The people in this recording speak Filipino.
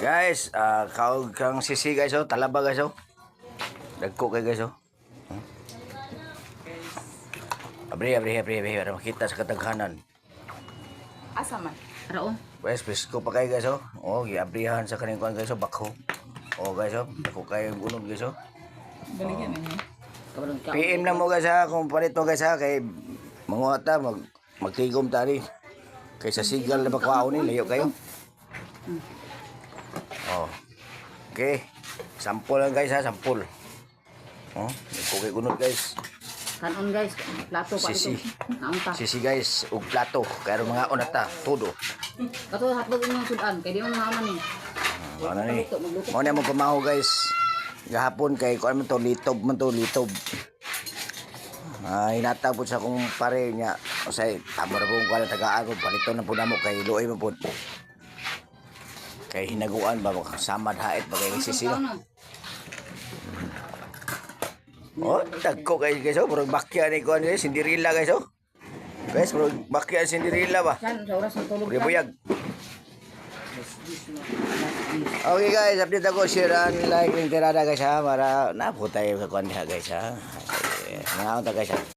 Guys, kaog kang sisi guys oh, talaba guys oh. Dagko kay guys oh. Abri para makita sa kataghanan. Asa man? Raon. Guys, presko pa kay guys oh. Oh, giabrihan sa kaning kuan guys oh, bakho. Oh guys oh, dako kay unod guys oh. Baligyan niya. Kabarang ka. PM na mo guys ha, kung palit mo guys ha, kay manguata magtigom tani. Kay sa sigal na bakwao ni layo kayo. Oh. Okay. Sampol lang guys ha, sampol. Oh, okay gunod guys. Kanon guys, plato pa Sisi. ito. Naon ta. Sisi guys, ug plato. Kaya mga onata, todo. Kato hatbag inyong sudan, kay di mo naman ni. Ano ni? Mo na mo pamaho guys. Gahapon kay kuan man to litob man to litob. Hinatag po sa kong pare niya. Usay, tamo na po kung kala tagaan ko. Palito na po na mo kay luoy mo po. Kay hinaguan ba samad hait ba kay sisi no? Oh, dagko guys guys oh, murag bakya ni kuan guys, Cinderella guys oh. Guys, murag bakya Cinderella ba? San sa oras ng tulog. Buyag. Okay guys, update ako, share and like yung tirada guys ha, para naputay sa kuan diha guys ha. Okay, ngayon ta guys ha.